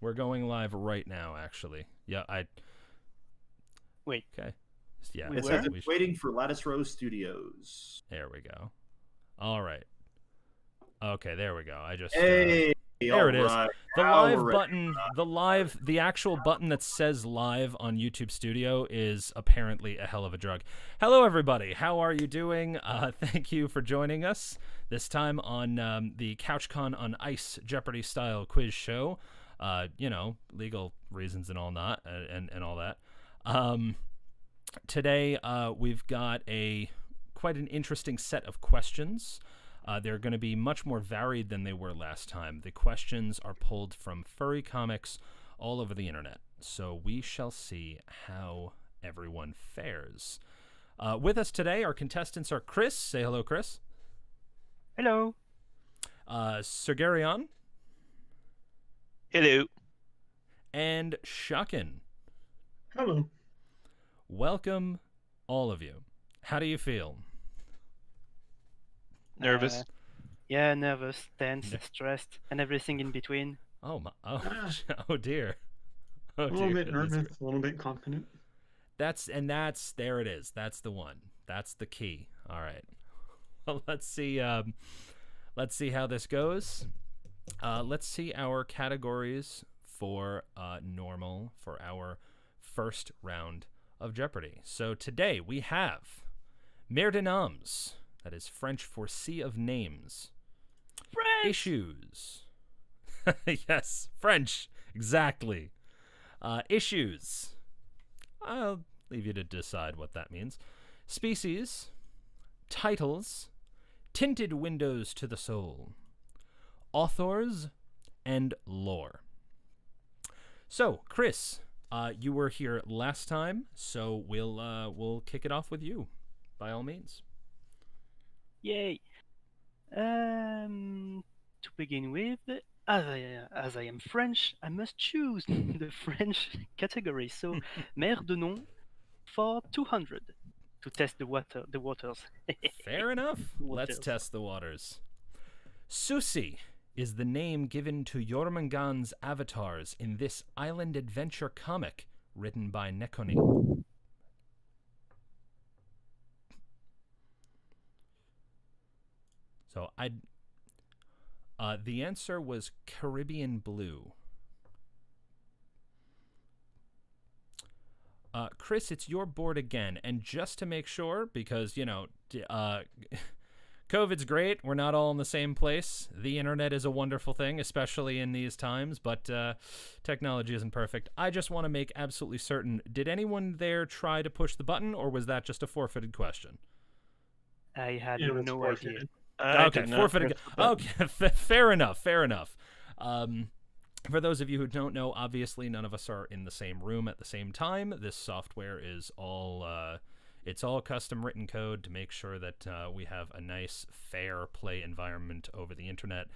We're going live right now, actually. Yeah, Wait. Okay. Yeah. We It were? says it's waiting for Lattice Rose Studios. There we go. All right. Okay, there we go. I just Hey, there it is. right. The Now live we're ready. button, the actual button that says live on YouTube Studio is apparently a hell of a drug. Hello, everybody. How are you doing? Thank you for joining us this time on the CouchCon on Ice Jeopardy-style quiz show. Legal reasons and all that, and all that. Today, we've got quite an interesting set of questions. They're going to be much more varied than they were last time. The questions are pulled from furry comics all over the internet. So we shall see how everyone fares. With us today, our contestants are Chris. Say hello, Chris. Hello. Sergerion. Hello. And Shucken. Hello. Welcome, all of you. How do you feel? Nervous. Yeah, nervous, tense, stressed, and everything in between. Oh my! Oh dear! Oh A little dear bit goodness. nervous, a little bit confident. There it is. That's the one. That's the key. All right. Well, let's see. Let's see how this goes. Let's see our categories for normal for our first round of Jeopardy. So today we have Mer de Noms. That is French for Sea of Names. French! Issues. Yes, French. Exactly. Issues. I'll leave you to decide what that means. Species. Titles. Tinted windows to the soul. Authors. And lore. So, Chris, you were here last time, so we'll kick it off with you, by all means. Yay! To begin with, as I am French, I must choose the French category. So, Mer de Nom for 200 to test the waters. Fair enough. Let's Waters. test the waters. Susi is the name given to Jormungand's avatars in this island adventure comic written by Nekoni. So the answer was Caribbean Blue. Chris, it's your board again, and just to make sure, because COVID's great, we're not all in the same place. The internet is a wonderful thing, especially in these times, but technology isn't perfect. I just want to make absolutely certain, did anyone there try to push the button, or was that just a forfeited question? I had Yeah, it's no forfeited. idea. Okay, forfeited. Okay, fair enough. For those of you who don't know, obviously none of us are in the same room at the same time. This software is all it's all custom written code to make sure that we have a nice, fair play environment over the internet.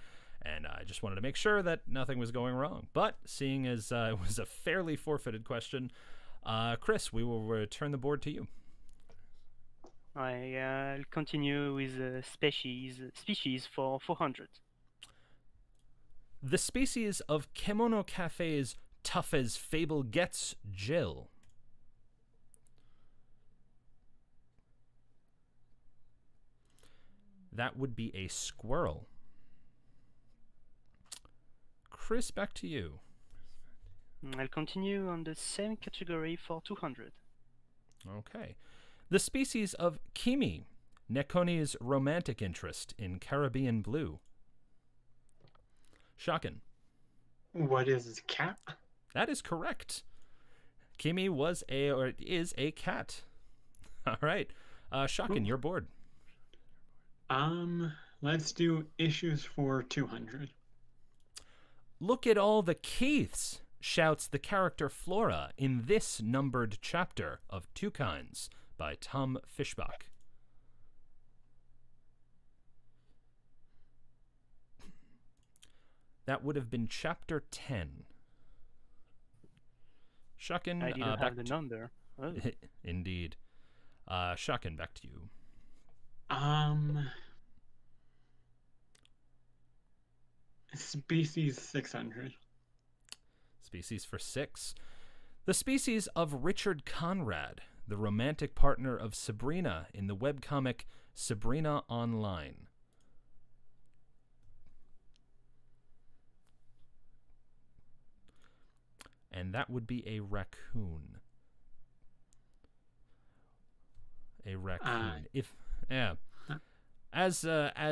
And I just wanted to make sure that nothing was going wrong. But seeing as it was a fairly forfeited question, Chris, we will return the board to you. I'll continue with species for 400. The species of Kemono Cafe's tough as fable gets Jill. That would be a squirrel. Chris, back to you. I'll continue on the same category for 200. Okay. The species of Kimi, Nekoni's romantic interest in Caribbean Blue. Shocking. What is cat? That is correct. Kimi is a cat. All right. Shocking, you're bored. Let's do issues for 200. Look at all the Keiths, shouts the character Flora in this numbered chapter of Two Kinds by Tom Fishbach. That would have been chapter 10. Shucken, I didn't back have the number. Oh. Indeed. Shucken, back to you. Species 600. Species for 6. The species of Richard Conrad, the romantic partner of Sabrina in the webcomic Sabrina Online. And that would be a raccoon. A raccoon. As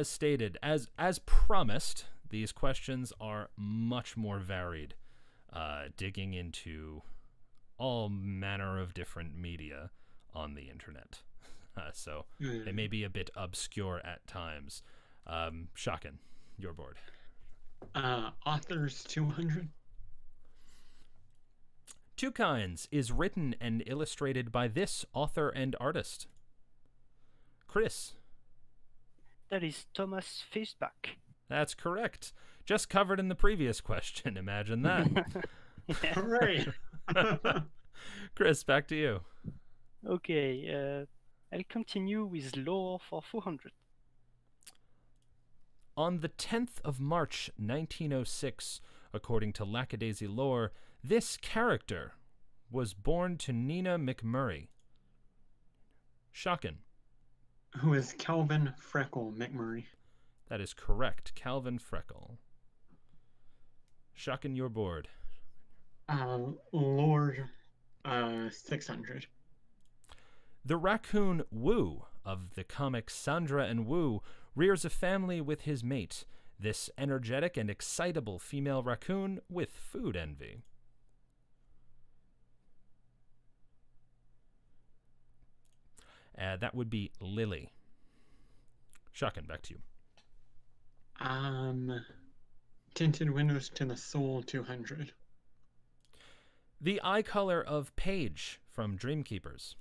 stated, as promised, these questions are much more varied, digging into all manner of different media on the internet. So they may be a bit obscure at times. Shocking. Your board. Authors 200. Two Kinds is written and illustrated by this author and artist. Chris. That is Thomas Fishback. That's correct. Just covered in the previous question. Imagine that. Hooray! Chris, back to you. Okay, I'll continue with lore for 400. On the 10th of March, 1906, according to Lackadaisy lore, this character was born to Nina McMurray. Shocking. Who is Calvin Freckle McMurray? That is correct. Calvin Freckle. Shocking, your board. Lord 600. The raccoon Woo of the comic Sandra and Woo rears a family with his mate, this energetic and excitable female raccoon with food envy. That would be Lily. Shocking, back to you. Tinted Windows to the Soul 200. The eye color of Paige from Dreamkeepers.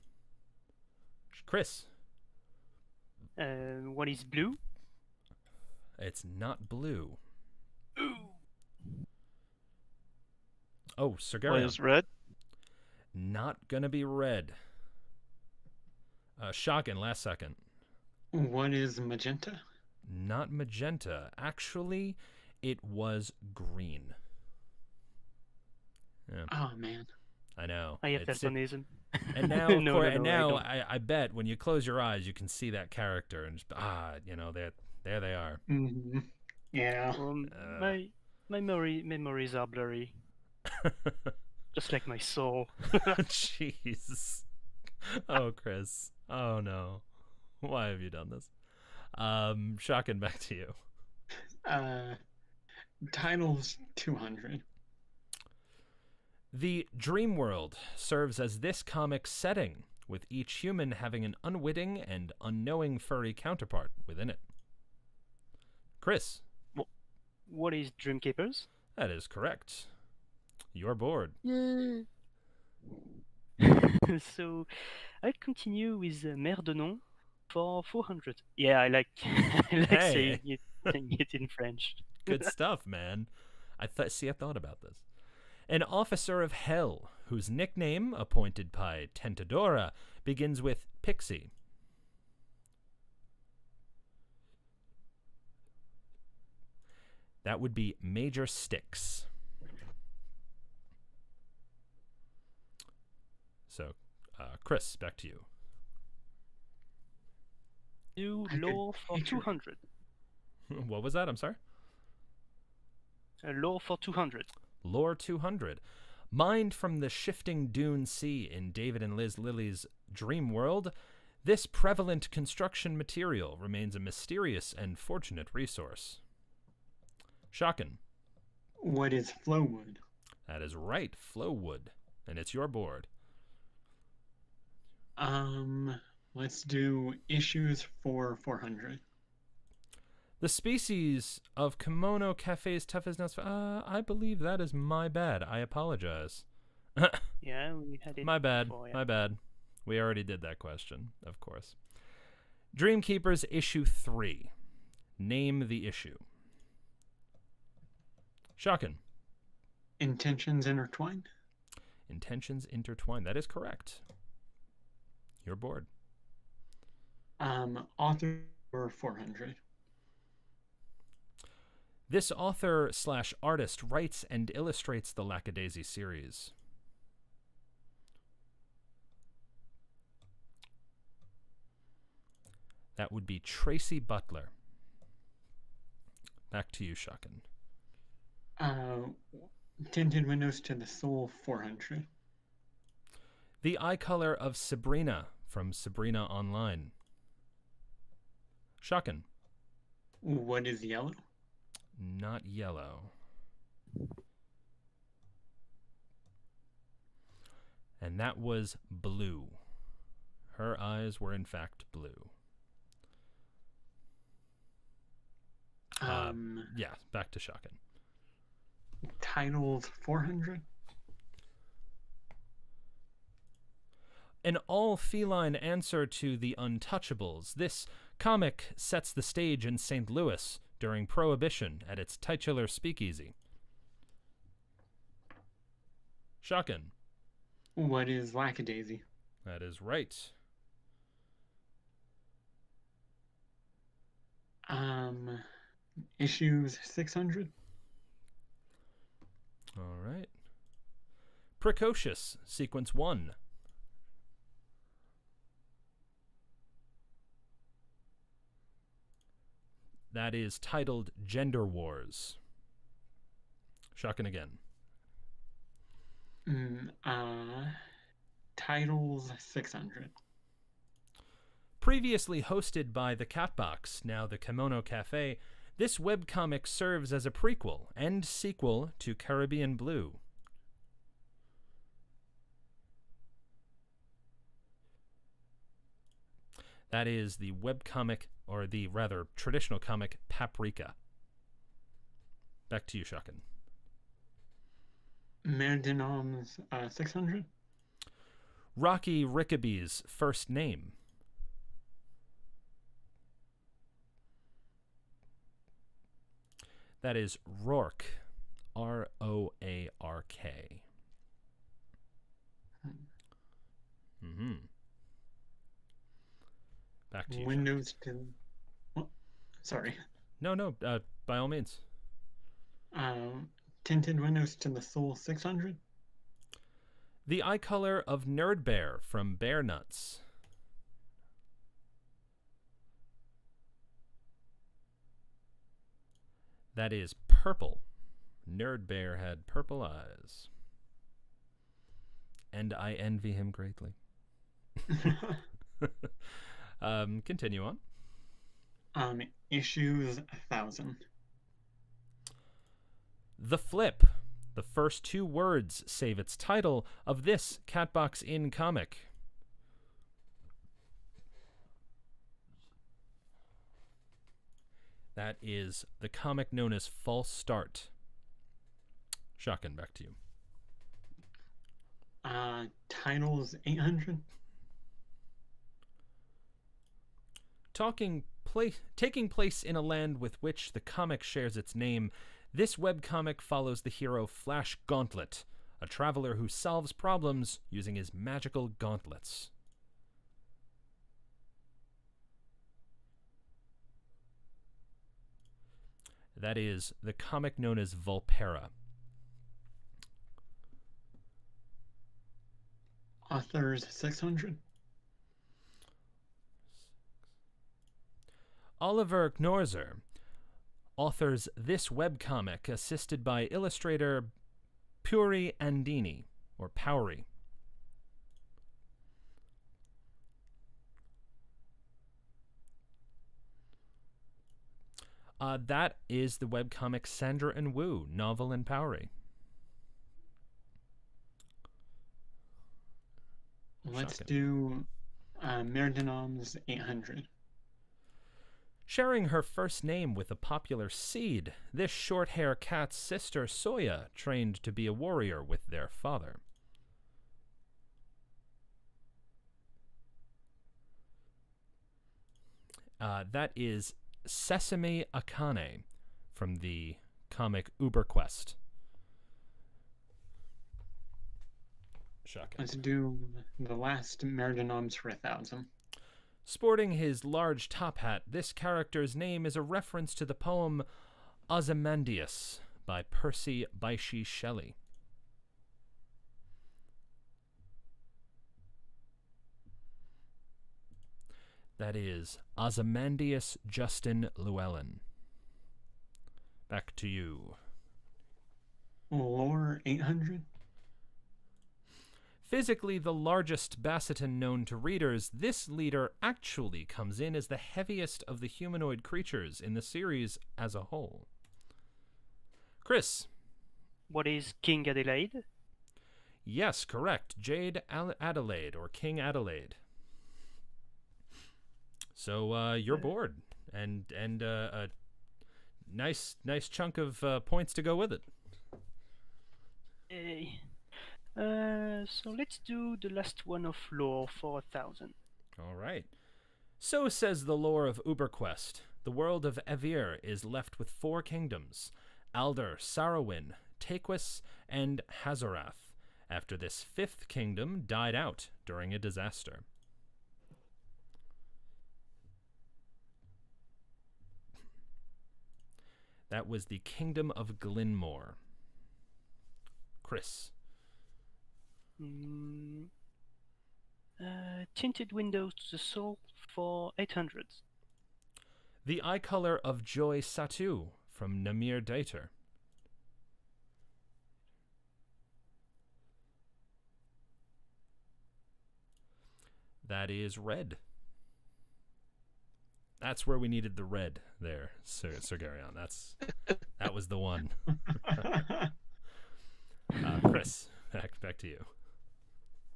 Chris. What is blue? It's not blue. Oh, Sergerio. What is red? Not gonna be red. Shocking, last second. What is magenta? Not magenta. Actually, it was green. Yeah. Oh man. I know. I have It's- daltonism. And now, No, of no, course, no, and I now don't. I bet when you close your eyes, you can see that character, and just, there they are. Mm-hmm. Yeah. My memories are blurry, just like my soul. Jeez. Oh, Chris. Oh no. Why have you done this? Shocking, back to you. Titles 200. The dream world serves as this comic's setting, with each human having an unwitting and unknowing furry counterpart within it. Chris. What is Dreamkeepers? That is correct. Your board. So I'll continue with Mère de Nom for 400. Yeah, I like Hey. saying it in French. Good stuff, man. I thought about this. An officer of hell, whose nickname, appointed by Tentadora, begins with Pixie. That would be Major Styx. So, Chris, back to you. New I could lore for picture- 200. What was that? I'm sorry? Lore for 200. Lore 200. Mined from the shifting dune sea in David and Liz Lilly's dream world, this prevalent construction material remains a mysterious and fortunate resource. Shocking. What is Flowwood? That is right, Flowwood. And it's your board. Let's do issues for 400. The species of kimono cafe's tough as nuts. I believe that is my bad. I apologize. Yeah, we had it. My bad. before, yeah. My bad. We already did that question, of course. Dreamkeepers issue 3. Name the issue. Shocking. Intentions Intertwined. Intentions intertwined. That is correct. Your board. Author for 400. This author/artist writes and illustrates the Lackadaisy series. That would be Tracy Butler. Back to you, Shotgun. Tinted Windows to the Soul 400. The eye color of Sabrina from Sabrina Online. Shotgun. What is yellow? Not yellow. And that was blue. Her eyes were in fact blue. Yeah, back to Shotgun. Titles 400. An all-feline answer to The Untouchables, this comic sets the stage in St. Louis during Prohibition at its titular speakeasy. Shotgun. What is Lackadaisy? That is right. Issues 600. All right. Precocious, sequence 1. That is titled Gender Wars. Shotgun again. Titles 600. Previously hosted by the Catbox, now the Kimono Cafe, this webcomic serves as a prequel and sequel to Caribbean Blue. That is the webcomic, or the rather traditional comic, Paprika. Back to you, Shotgun. Merdinoms 600. Rocky Rickaby's first name. That is Roark. Roark. Mm-hmm. Back to you. Windows to... Well, sorry. No, by all means. Tinted Windows to the Soul 600. The eye color of Nerd Bear from Bear Nuts. That is purple. Nerd Bear had purple eyes. And I envy him greatly. Continue on. Issues 1000. The Flip. The first two words save its title of this Catbox Inn comic. That is the comic known as False Start. Shotgun, back to you. Titles 800. Taking place in a land with which the comic shares its name, this webcomic follows the hero Flash Gauntlet, a traveler who solves problems using his magical gauntlets. That is the comic known as Vulpera. Authors 600. Oliver Knorzer authors this webcomic assisted by illustrator Puri Andini, or Powery. That is the webcomic Sandra and Wu, Novel and Powery. Let's do Merdinoms 800. Sharing her first name with a popular seed, this short-hair cat's sister Soya trained to be a warrior with their father. That is Sesame Akane from the comic UberQuest. Shotgun. Let's do the last Merdinoms for 1000. Sporting his large top hat, this character's name is a reference to the poem Ozymandias by Percy Bysshe Shelley. That is Ozymandias Justin Llewellyn. Back to you. Lore 800. Physically the largest Basseton known to readers, this leader actually comes in as the heaviest of the humanoid creatures in the series as a whole. Chris. What is King Adelaide? Yes, correct. Jade Adelaide, or King Adelaide. So you're bored, and a nice chunk of points to go with it. So let's do the last one of lore for 1,000. All right. So says the lore of UberQuest. The world of Evir is left with 4 kingdoms: Alder, Sarowin, Taquis, and Hazorath, after this 5th kingdom died out during a disaster. That was the Kingdom of Glenmore. Chris. Tinted Windows to the Soul for 800. The Eye Color of Joy Satu from Namir Dater. That is red. That's where we needed the red there, Sir Garion. That was the one. Chris, back to you.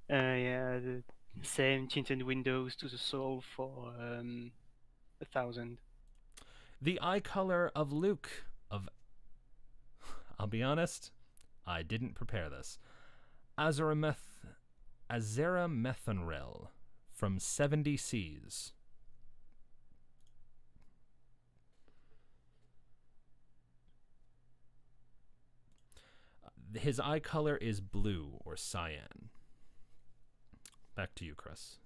Yeah, the same Tinted Windows to the Soul for 1,000. The Eye Color of Luke of... I'll be honest, I didn't prepare this. Azeramethanrel from 70 Seas. His eye color is blue or cyan. Back to you, Chris.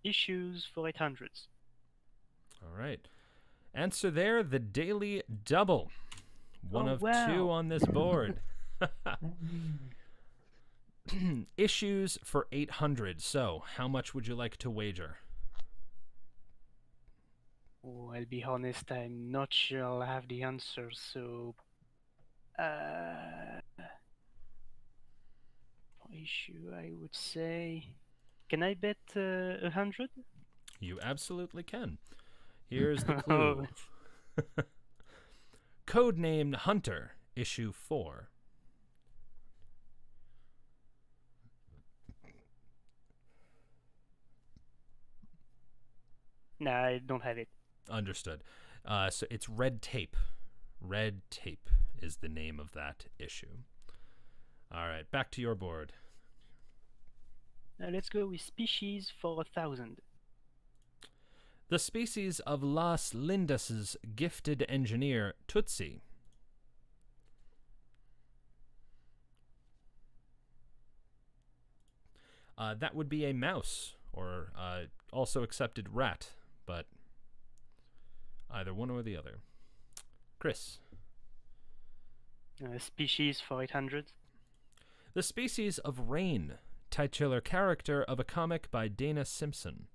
Issues for 800. All right. Answer there, the Daily Double. One of 2 on this board. Issues for 800. So, how much would you like to wager? Oh, I'll be honest, I'm not sure I'll have the answer, so... issue, I would say... Can I bet 100? You absolutely can. Here's the clue. Codenamed Hunter, issue 4. Nah, I don't have it. Understood. So it's Red Tape. Red Tape is the name of that issue. All right, back to your board. Let's go with species for 1,000. The species of Las Lindas's gifted engineer, Tutsi. That would be a mouse, or also accepted rat, but either one or the other. Chris. Species for 800. The species of Rain, titular character of a comic by Dana Simpson.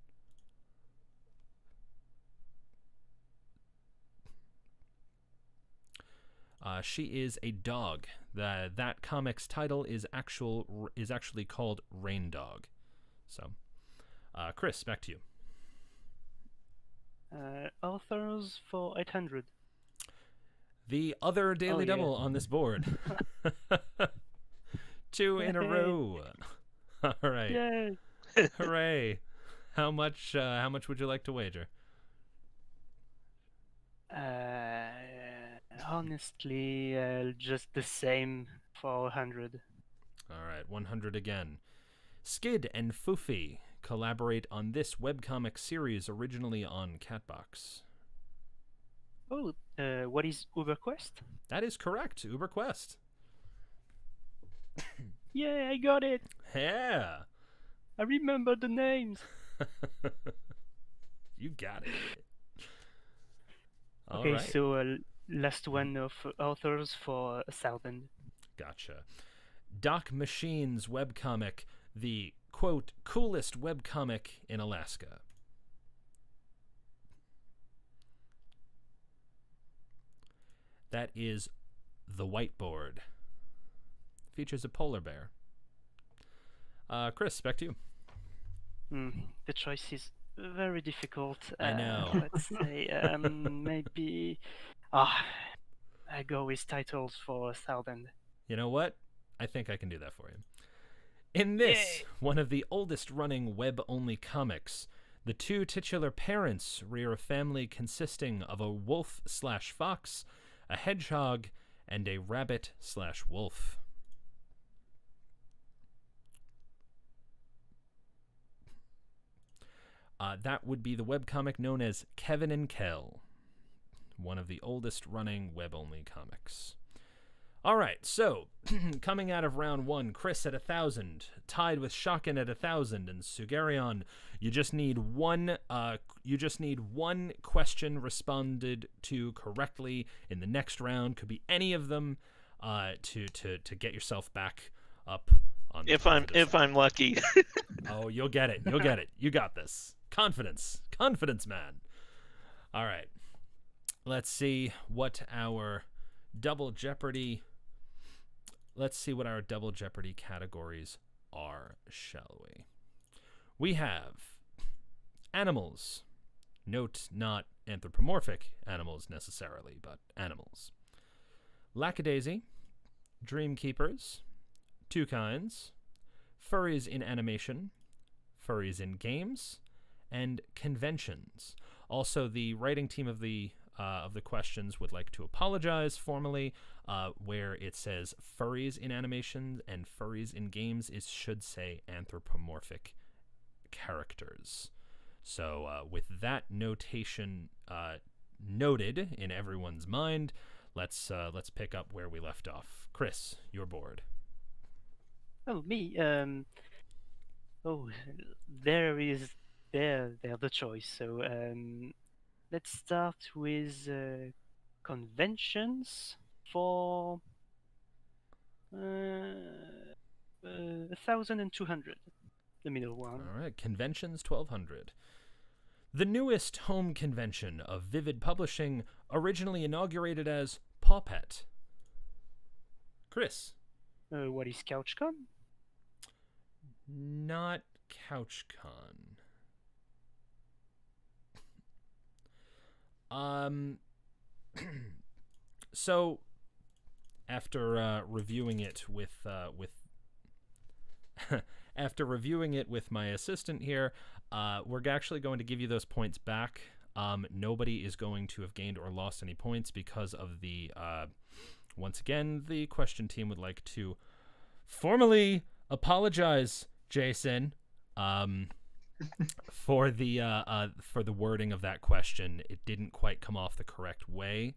She is a dog. That comic's title is actually called Rain Dog. So, Chris, back to you. Authors for 800. The other Daily Double on this board. 2 in a row. All right. Yay! Hooray! How much would you like to wager? Honestly, just the same for 100. All right, 100 again. Skid and Foofy collaborate on this webcomic series originally on Catbox. Oh, what is UberQuest? That is correct, UberQuest. Yeah, I got it. Yeah. I remember the names. You got it. All Okay, right. so last one of authors for 1,000. Gotcha. Doc Machine's webcomic, the quote coolest webcomic in Alaska. That is The Whiteboard. Features a polar bear. Chris, back to you. The choice is very difficult. I know. Let's say maybe. I go with titles for 1,000. You know what? I think I can do that for you. In this, Yay! one of the oldest running web-only comics, the two titular parents rear a family consisting of a wolf/fox, a hedgehog, and a rabbit/wolf. That would be the webcomic known as Kevin and Kel, one of the oldest running web-only comics. All right, so coming out of round one, Chris at 1,000, tied with Shakin at 1,000, and Sugarion. You just need one. One question responded to correctly in the next round. Could be any of them. To get yourself back up on. If I'm lucky. Oh, you'll get it. You'll get it. You got this. Confidence, man. All right. Let's see what our Double Jeopardy. Let's see what our Double Jeopardy categories are, shall we? We have animals. Note not anthropomorphic animals necessarily, but animals. Lackadaisy, dream keepers, two kinds, furries in animation, furries in games, and conventions. Also, the writing team of the questions would like to apologize formally, where it says furries in animation and furries in games. It should say anthropomorphic characters. So with that notation noted in everyone's mind, let's pick up where we left off. Chris, your board. Oh, me. They're the choice. So let's start with conventions for 1,200. The middle one. All right, conventions 1,200. The newest home convention of Vivid Publishing, originally inaugurated as Pawpet. Chris. What is CouchCon? Not CouchCon. So after reviewing it with after reviewing it with my assistant here, we're actually going to give you those points back. Nobody is going to have gained or lost any points because of the once again, the question team would like to formally apologize, Jason, for the wording of that question. It didn't quite come off the correct way,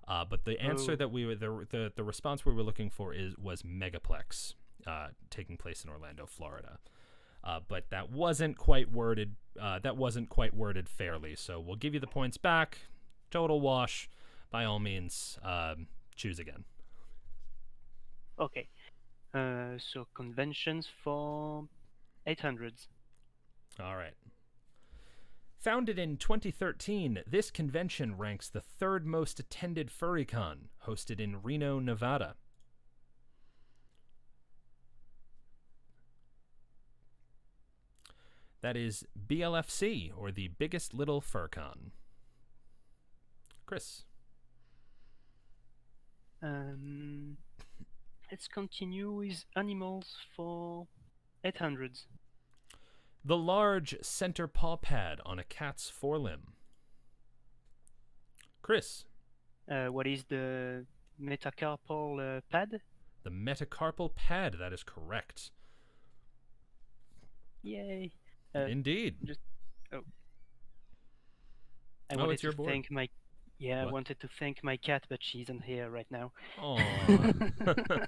but the answer that we were the response we were looking for was Megaplex, taking place in Orlando, Florida. But that wasn't quite worded. Fairly. So we'll give you the points back. Total wash. By all means, choose again. Okay. So conventions for 800s. All right. Founded in 2013, this convention ranks the third most attended FurryCon, hosted in Reno, Nevada. That is BLFC, or the Biggest Little FurCon. Chris. Let's continue with animals for 800s. The large center paw pad on a cat's forelimb. Chris. What is the metacarpal pad? The metacarpal pad, that is correct. Yay. Indeed. I wanted it's your to board. thank my I What? wanted to thank my cat, but she isn't here right now. Aww.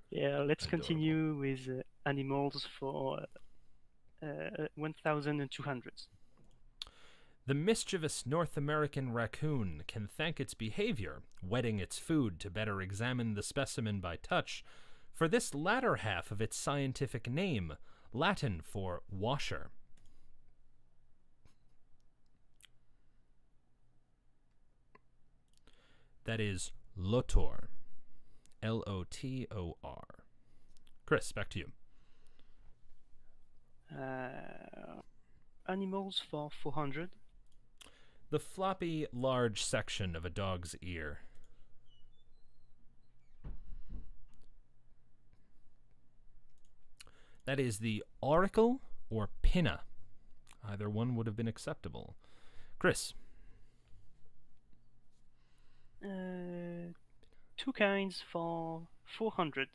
Yeah, let's Adorable. continue with animals for 1,200s. The mischievous North American raccoon can thank its behavior, wetting its food to better examine the specimen by touch, for this latter half of its scientific name, Latin for washer. That is lotor. Lotor. Chris, back to you. Animals for 400. The floppy, large section of a dog's ear. That is the auricle or pinna. Either one would have been acceptable. Chris. Two kinds for 400.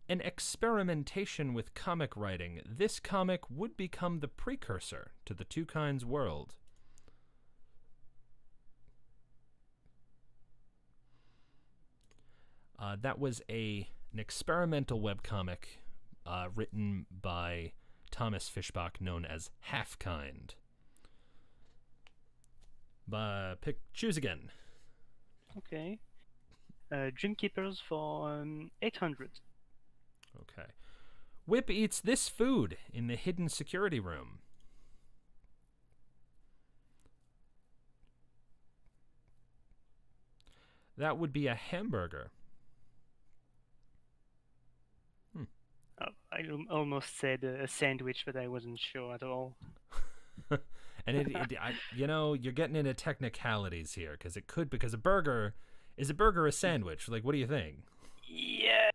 An experimentation with comic writing, this comic would become the precursor to the Two Kinds world. That was an experimental webcomic written by Thomas Fischbach, known as Halfkind. Choose again. Okay. Dream Keepers for 800. Okay. Whip eats this food in the hidden security room. That would be a hamburger. Oh, I almost said a sandwich, but I wasn't sure at all. And you're getting into technicalities here, because a burger is a sandwich? Like, what do you think? Yeah.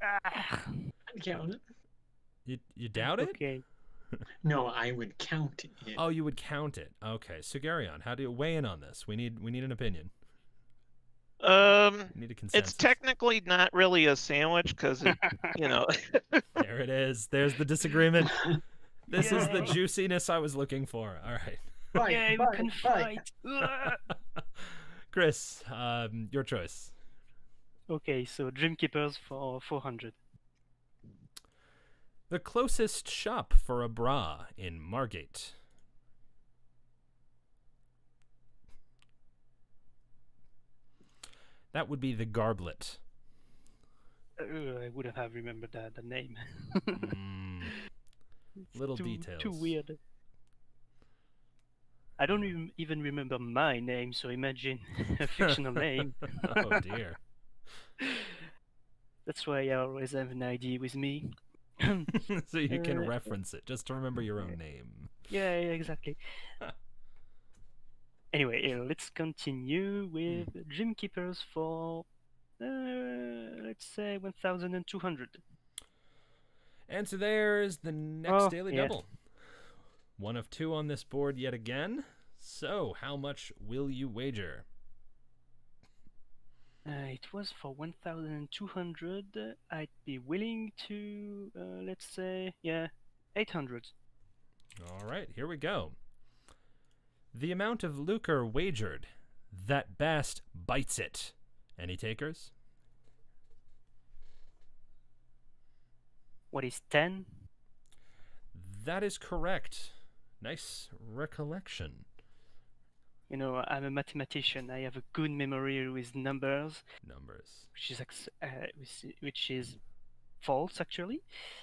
I'd count it. You doubt it? Okay. No, I would count it. Oh, you would count it. Okay, so Garion, how do you weigh in on this? We need an opinion. We need a consensus. It's technically not really a sandwich because, There it is. There's the disagreement. This is the juiciness I was looking for. All right. Yeah, we can fight. Chris, your choice. Okay, so Dream Keepers for 400. The closest shop for a bra in Margate. That would be the Garblet. I wouldn't have remembered the name. Little too, details. Too weird. I don't even remember my name, so imagine a fictional name. Oh dear. That's why I always have an ID with me. So you can reference it, just to remember your own name. Yeah, exactly. Anyway, let's continue with Dream Keepers for, let's say, 1,200. And so there's the next daily yes. double. One of two on this board yet again. So, how much will you wager? It was for 1,200. I'd be willing to, let's say, 800. All right, here we go. The amount of lucre wagered. That Bast bites it. Any takers? What is 10? That is correct. Nice recollection. You know, I'm a mathematician. I have a good memory with numbers. Numbers. Which is false, actually.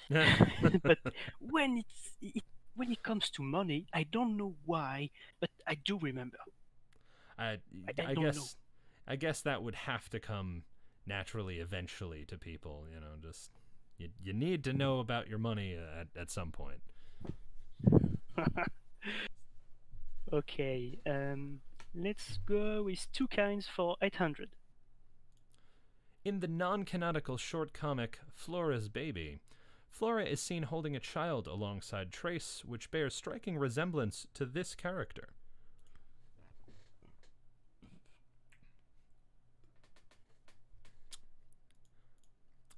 But when it comes to money, I don't know why, but I do remember. I don't know. I guess that would have to come naturally eventually to people. You know, just you need to know about your money at some point. Okay, let's go with two kinds for 800. In the non-canonical short comic Flora's Baby, Flora is seen holding a child alongside Trace, which bears striking resemblance to this character.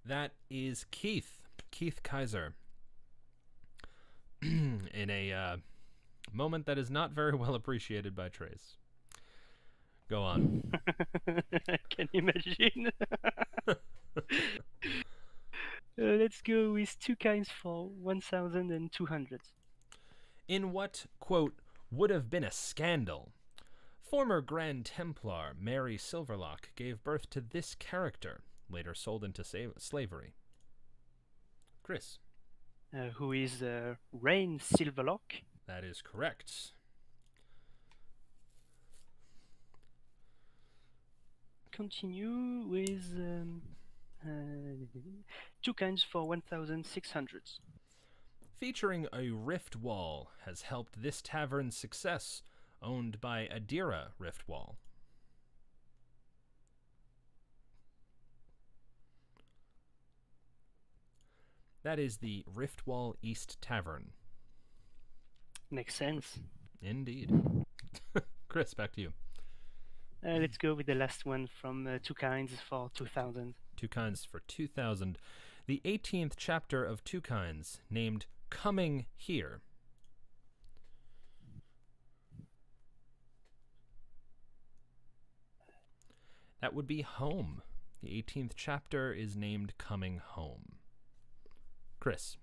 That is Keith Kaiser. In a moment that is not very well appreciated by Trace. Go on. Can you imagine? Let's go with two kinds for 1,200. In what, quote, would have been a scandal. Former Grand Templar Mary Silverlock gave birth to this character, later sold into slavery. Chris. Who is Rain Silverlock? That is correct. Continue with 2 kinds for 1,600. Featuring a rift wall has helped this tavern's success, owned by Adira Rift Wall. That is the Rift Wall East Tavern. Makes sense. Indeed. Chris, back to you. Let's go with the last one from 2 kinds for 2,000. 2 kinds for 2,000. The 18th chapter of 2 kinds, named Coming Here. That would be Home. The 18th chapter is named Coming Home. Chris.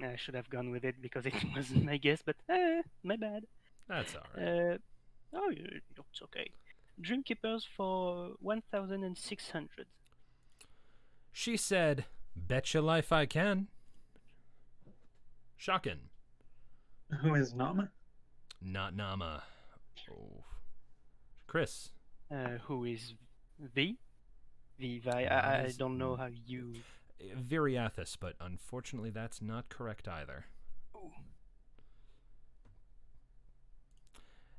I should have gone with it because it was my guess, but my bad. That's all right. It's okay. Dreamkeepers for 1,600. She said, "Bet your life I can." Shocking. Who is Nama? Not Nama. Oh. Chris. Who is V? I don't know how you... Viriathus, but unfortunately that's not correct either. Ooh.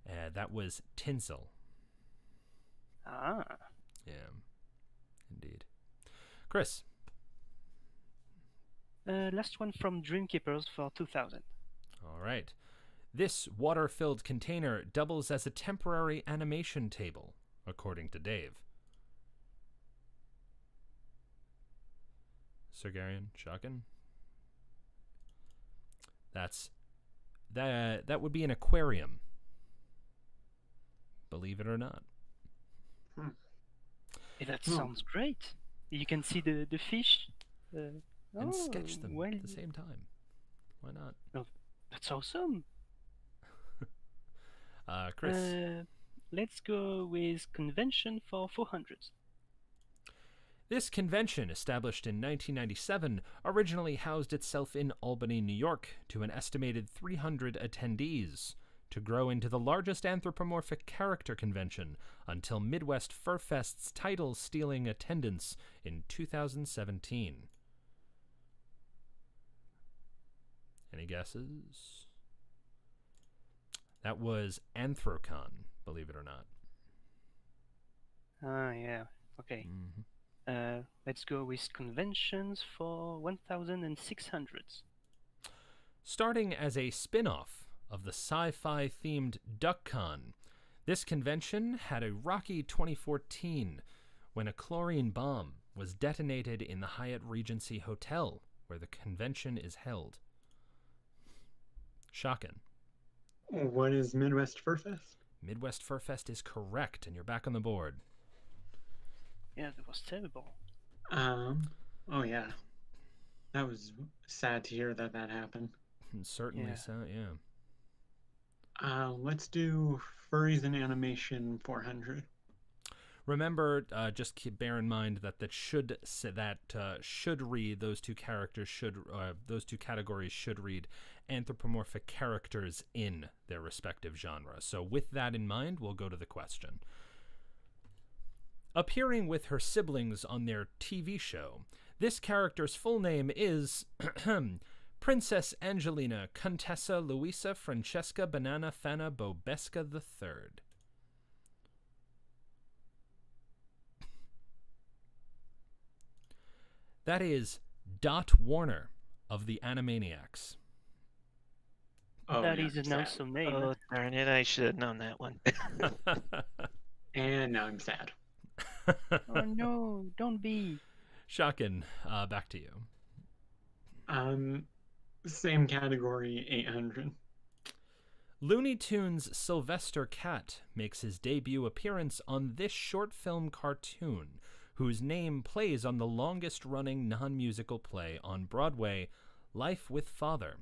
That was Tinsel. Ah. Yeah, indeed. Chris. Last one from Dreamkeepers for 2,000. All right. This water-filled container doubles as a temporary animation table, according to Dave. Sergarian, Shocking. That would be an aquarium. Believe it or not. Hey, that sounds great. You can see the fish. And sketch them at the same time. Why not? No, that's awesome. Chris. Let's go with convention for 400. This convention, established in 1997, originally housed itself in Albany, New York, to an estimated 300 attendees, to grow into the largest anthropomorphic character convention until Midwest Fur Fest's title-stealing attendance in 2017. Any guesses? That was Anthrocon, believe it or not. Yeah. Okay. Mm-hmm. Let's go with conventions for 1,600. Starting as a spin-off of the sci-fi themed DuckCon, this convention had a rocky 2014 when a chlorine bomb was detonated in the Hyatt Regency Hotel where the convention is held. Shocking. What is Midwest Fur Fest? Midwest Fur Fest is correct, and you're back on the board. Yeah, that was terrible. Oh yeah. That was sad to hear that happened. Certainly Yeah. so, yeah. Let's do furries and animation 400. Remember, just bear in mind that should read, those two categories should read anthropomorphic characters in their respective genre. So with that in mind, we'll go to the question. Appearing with her siblings on their TV show, this character's full name is Princess Angelina Contessa Luisa Francesca Banana Fana Bobesca III. That is Dot Warner of the Animaniacs. That is an awesome name. Oh, darn it. I should have known that one. And now I'm sad. Oh no, don't be. Shocking. Back to you. Same category, 800. Looney Tunes' Sylvester Cat makes his debut appearance on this short film cartoon, whose name plays on the longest-running non-musical play on Broadway, Life with Father.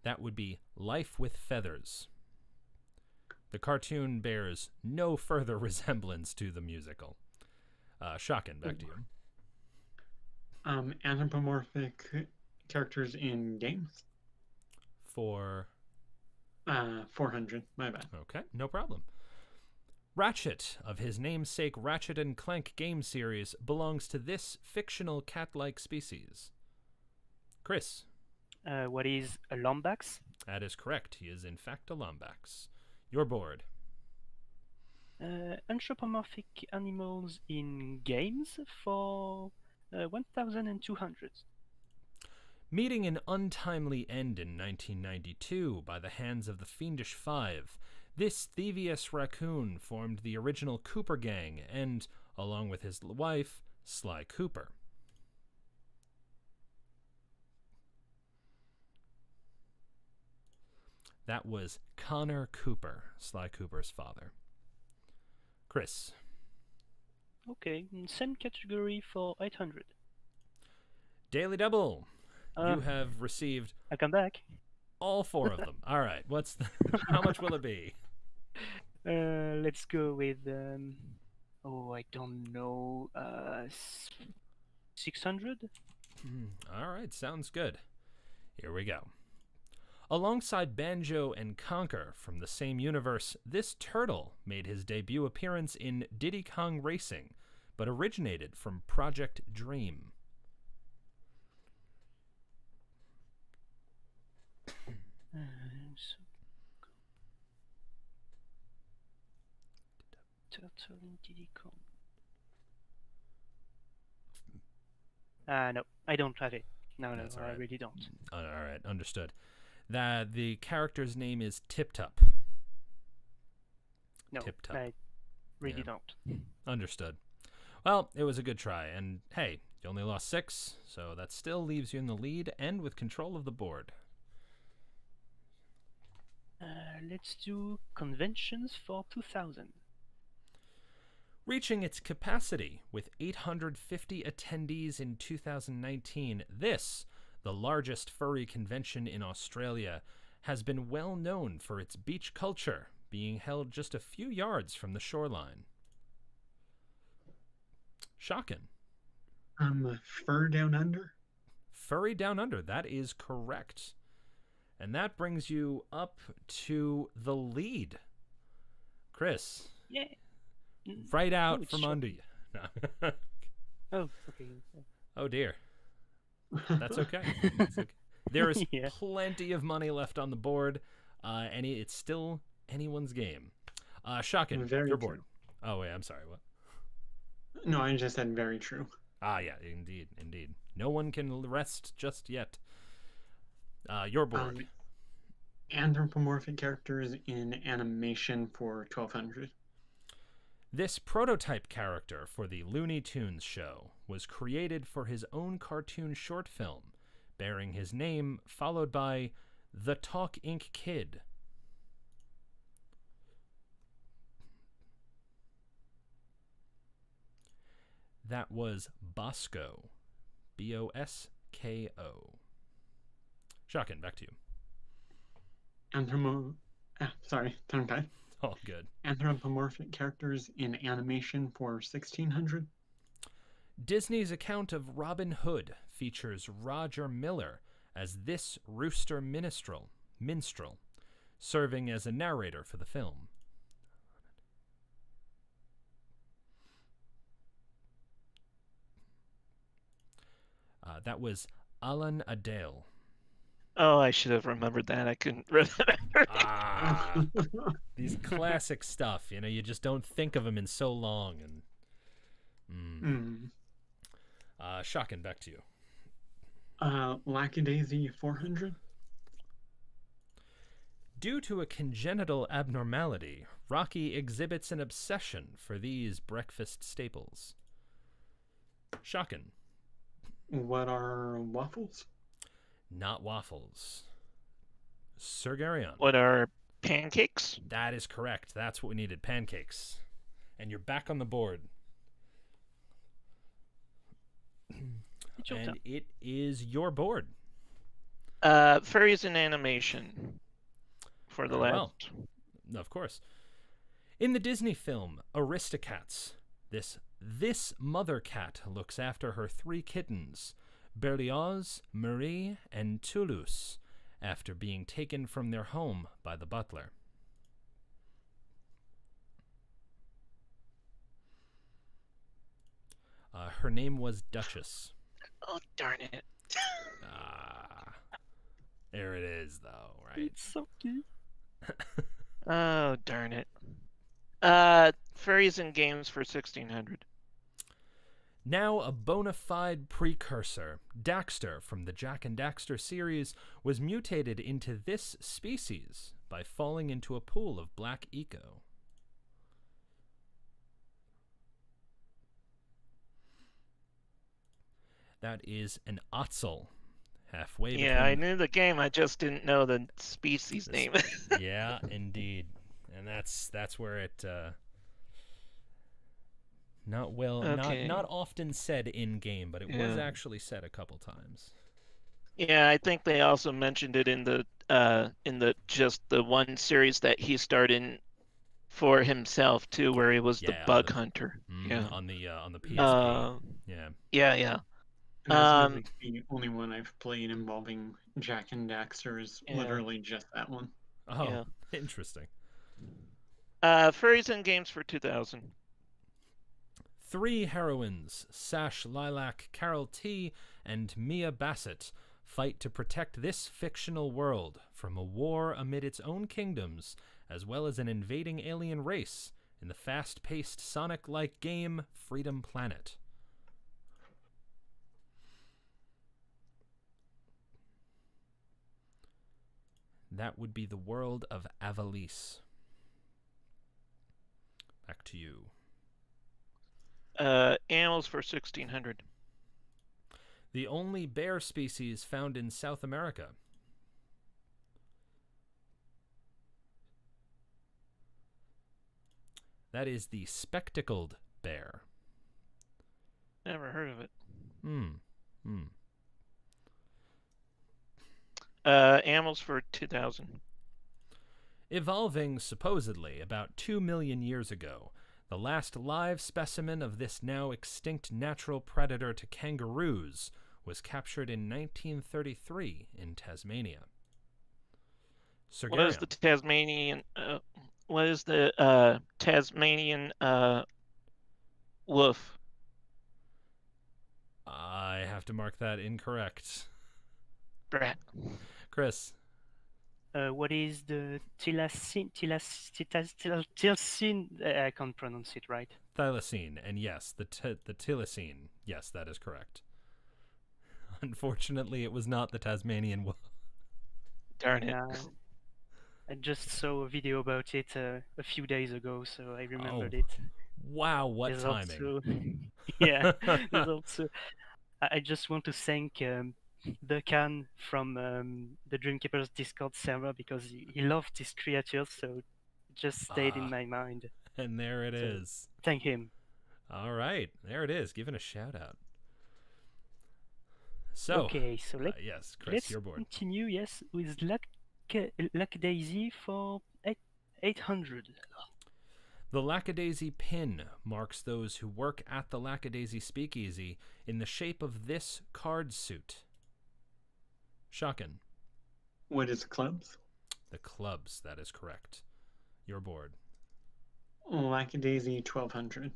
That would be Life with Feathers. The cartoon bears no further resemblance to the musical. Shotgun, back to you. Anthropomorphic characters in games. For 400. My bad. okay, no problem. Ratchet, of his namesake Ratchet and Clank game series, belongs to this fictional cat-like species. Chris. What is a lombax? That is correct. He is in fact a lombax. Your board. Anthropomorphic animals in games for 1,200. Meeting an untimely end in 1992 by the hands of the Fiendish Five, this thievius raccoon formed the original Cooper Gang and, along with his wife, Sly Cooper. That was Connor Cooper, Sly Cooper's father. Chris. Okay, same category for 800. Daily Double. You have received I come back. all four of them. All right. How much will it be? Let's go with I don't know, 600. All right. Sounds good. Here we go. Alongside Banjo and Conker from the same universe, this turtle made his debut appearance in Diddy Kong Racing, but originated from Project Dream. Turtle in Diddy Kong. No, I don't have it. No, That's all I right. really don't. All right. Understood. The character's name is Tip Top. No, Tip-top. I really Yeah. don't. Understood. Well, it was a good try, and hey, you only lost 6, so that still leaves you in the lead and with control of the board. Let's do conventions for 2,000. Reaching its capacity with 850 attendees in 2019, this, the largest furry convention in Australia, has been well known for its beach culture, being held just a few yards from the shoreline. Shocking. Fur Down Under. Furry Down Under, that is correct. And that brings you up to the lead. Chris, Yeah. right out it's from short. under you. No. Oh, okay. Oh dear. That's okay. It's okay. There is Yeah. plenty of money left on the board, and it's still anyone's game. Shocking, Very your board. true. Oh wait, I'm sorry. What? No, I just said very true. Ah, yeah, indeed. No one can rest just yet. Your board. Anthropomorphic characters in animation for 1,200. This prototype character for the Looney Tunes show was created for his own cartoon short film, bearing his name, followed by The Talk Inc. Kid. That was Bosco. Bosko. Shocking, back to you. Tongue tied. All good. Anthropomorphic characters in animation for 1,600. Disney's account of Robin Hood features Roger Miller as this rooster minstrel, serving as a narrator for the film. That was Alan Adele. Oh, I should have remembered that. I couldn't remember. These classic stuff, you just don't think of them in so long. And Shocking, back to you. Lackadaisy 400. Due to a congenital abnormality, Rocky exhibits an obsession for these breakfast staples. Shocking. What are waffles? Not waffles. Sir Garion. What are pancakes? That is correct. That's what we needed. Pancakes. And you're back on the board. It's your And turn. it is your board. Furries in animation for the Very last. well. Of course. In the Disney film Aristocats, this mother cat looks after her 3 kittens, Berlioz, Marie, and Toulouse, after being taken from their home by the butler. Her name was Duchess. Oh, darn it. There it is, though, right? It's so cute. Oh, darn it. Furries in games for 1600. Now a bona fide precursor, Daxter from the Jak and Daxter series was mutated into this species by falling into a pool of black eco. That is an Otzel. Halfway between... Yeah, I knew the game, I just didn't know the species name. Yeah, indeed. And that's where it not often said in game, but it was actually said a couple times. Yeah, I think they also mentioned it in the just the one series that he starred in for himself too, where he was the bug hunter. Yeah, on the PSP. Yeah. And that's really the only one I've played involving Jak and Daxter is literally just that one. Oh, interesting. Furries in games for 2000. 3 heroines, Sash Lilac, Carol T, and Mia Bassett, fight to protect this fictional world from a war amid its own kingdoms, as well as an invading alien race in the fast-paced Sonic-like game Freedom Planet. That would be the world of Avalice. Back to you. Animals for 1600. The only bear species found in South America. That is the spectacled bear. Never heard of it. Animals for 2000. Evolving supposedly about 2 million years ago, the last live specimen of this now extinct natural predator to kangaroos was captured in 1933 in Tasmania. What is the Tasmanian? What is the Tasmanian wolf? I have to mark that incorrect. Brat. Chris. What is the thylacine? I can't pronounce it right. Thylacine, and yes, the thylacine. Yes, that is correct. Unfortunately, it was not the Tasmanian wolf. Darn it. I just saw a video about it a few days ago, so I remembered Oh. it. Wow, what There's timing. Also, yeah, there's also... I just want to thank the Can from the Dreamkeepers Discord server because he loved this creature, so it just stayed in my mind. And there it is. Thank him. All right, there it is. Give it a shout out. So, okay, so yes, Chris, let's you're bored. continue. Yes, with Lackadaisy for 800. The Lackadaisy pin marks those who work at the Lackadaisy Speakeasy in the shape of this card suit. Shocking. What is clubs? The clubs, that is correct. You're bored. Lackadaisy 1200.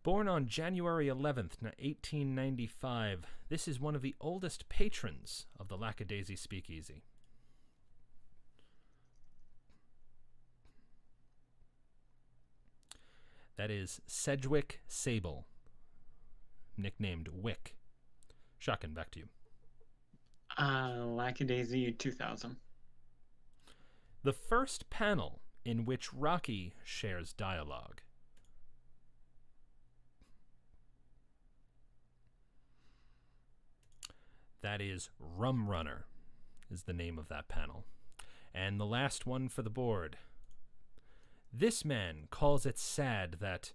Born on January 11th, 1895, this is one of the oldest patrons of the Lackadaisy Speakeasy. That is Sedgwick Sable, nicknamed Wick. Shocking, back to you. Lackadaisy 2000. The first panel in which Rocky shares dialogue. That is Rum Runner, is the name of that panel. And the last one for the board. This man calls it sad that,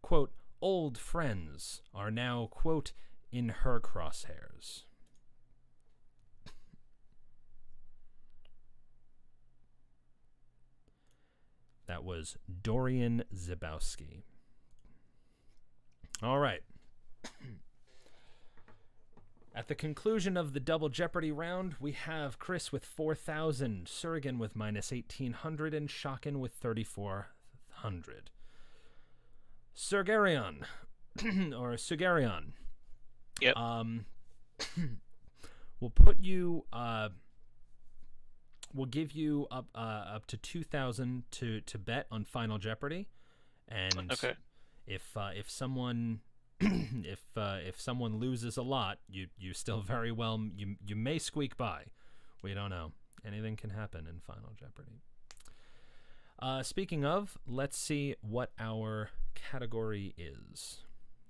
quote, old friends are now, quote, in her crosshairs. was Dorian Zabowski. All right. At the conclusion of the double Jeopardy round, we have Chris with 4,000, Surrigan with minus 1,800, and Shokin with 3,400. Surgarion, or Sugarion. Yep. We'll put you. We'll give you up to 2,000 to bet on Final Jeopardy, and Okay. if someone if someone loses a lot, you still very well you may squeak by. We don't know. Anything can happen in Final Jeopardy. Speaking of, let's see what our category is.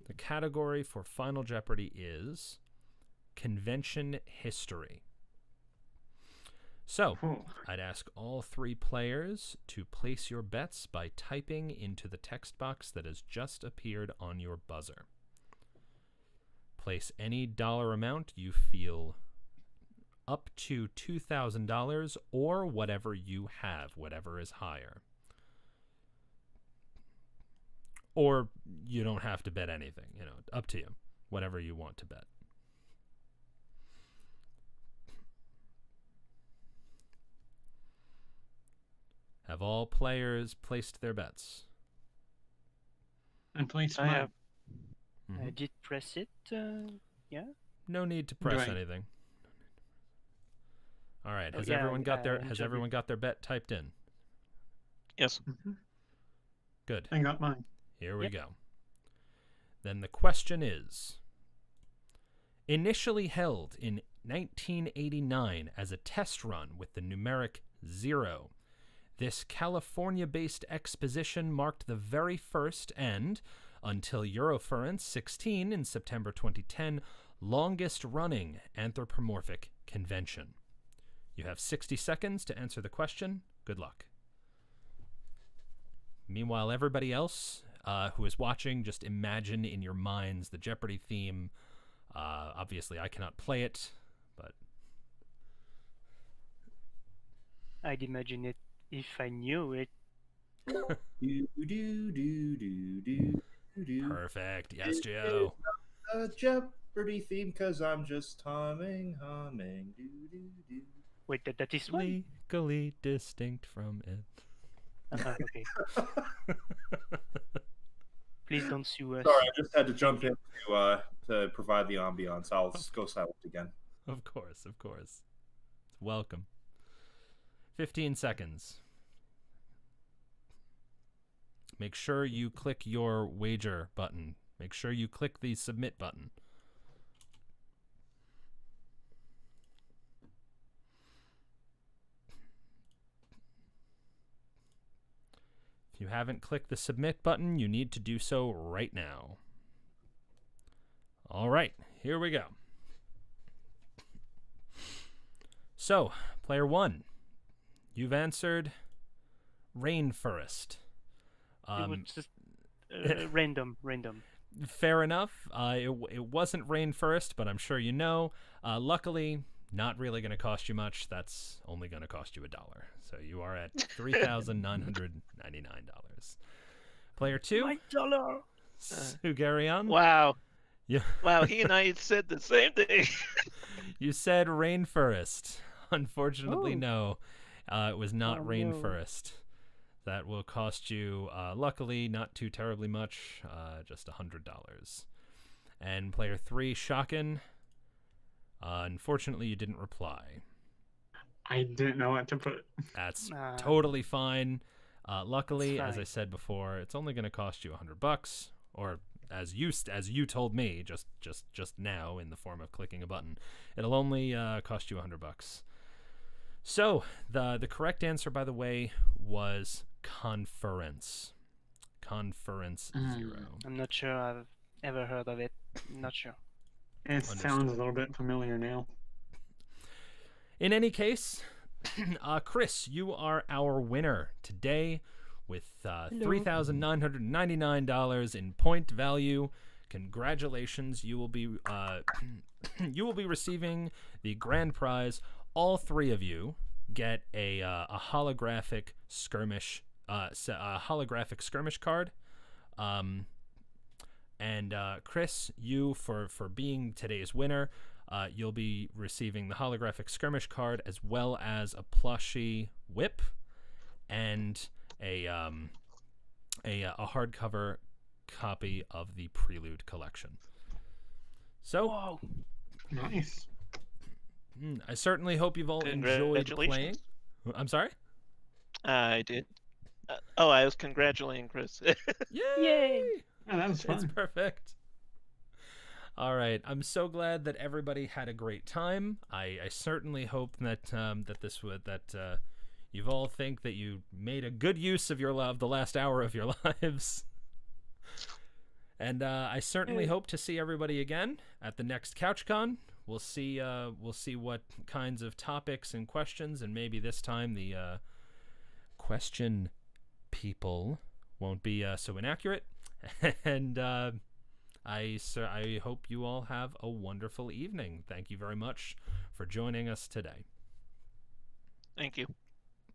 The category for Final Jeopardy is convention history. So, I'd ask all three players to place your bets by typing into the text box that has just appeared on your buzzer. Place any dollar amount you feel up to $2,000 or whatever you have, whatever is higher. Or you don't have to bet anything, up to you, whatever you want to bet. Have all players placed their bets? I placed I mine. have. Mhm. I did press it. Yeah. No need to press Right. anything. All right. Oh, Has yeah, everyone got their I Has enjoyed everyone got their bet typed in? Yes. Mhm. Good. I got mine. Here we Yep. go. Then the question is: initially held in 1989 as a test run with the numeric 0, this California-based exposition marked the very first and, until Eurofurence 16 in September 2010, longest-running anthropomorphic convention. You have 60 seconds to answer the question. Good luck. Meanwhile, everybody else who is watching, just imagine in your minds the Jeopardy theme. Obviously, I cannot play it, but I'd imagine it if I knew it. Do, do, do, do, do, do. perfect. Yes, Joe. A Jeopardy theme, cause I'm just humming. Do, do, do. Wait, that is one. Legally distinct from it. Okay. Please don't sue us. Sorry, I just had to jump in to provide the ambiance. I'll go silent again. Of course, of course. Welcome. 15 seconds. Make sure you click your wager button. Make sure you click the submit button. If you haven't clicked the submit button, you need to do so right now. All right, here we go. So, player one, you've answered rainforest. It was just random. Fair enough. It wasn't rainforest, but I'm sure you know. Luckily, not really going to cost you much. That's only going to cost you $1. So you are at $3,999. Player two, My dollar. Sugarion. Wow. Yeah. Wow, he and I said the same thing. You said rainforest. Unfortunately, Oh. no. It was not Oh, no. rainforest. That will cost you, luckily, not too terribly much, just $100. And player three, Shokin. Unfortunately, you didn't reply. I didn't know what to put. That's Ah. totally fine. Luckily, It's as I fine. said before, it's only going to cost you $100, or as you told me just now in the form of clicking a button, it'll only cost you $100. So the correct answer, by the way, was conference. Conference 0. I'm not sure I've ever heard of it. Not sure. It sounds a little bit familiar now. In any case, Chris, you are our winner today with $3,999 in point value. Congratulations! You will be you will be receiving the grand prize. All three of you get a holographic skirmish holographic skirmish card. And Chris, you for being today's winner, you'll be receiving the holographic skirmish card as well as a plushie whip and a hardcover copy of the Prelude collection. So, Whoa. Nice. I certainly hope you've all enjoyed playing. I'm sorry? I did. I was congratulating Chris. Yay! Oh, that was fun. It's perfect. All right, I'm so glad that everybody had a great time. I certainly hope that you all think that you made a good use of the last hour of your lives. And I certainly hope to see everybody again at the next CouchCon. We'll see what kinds of topics and questions, and maybe this time the question people won't be so inaccurate. And I hope you all have a wonderful evening. Thank you very much for joining us today. Thank you.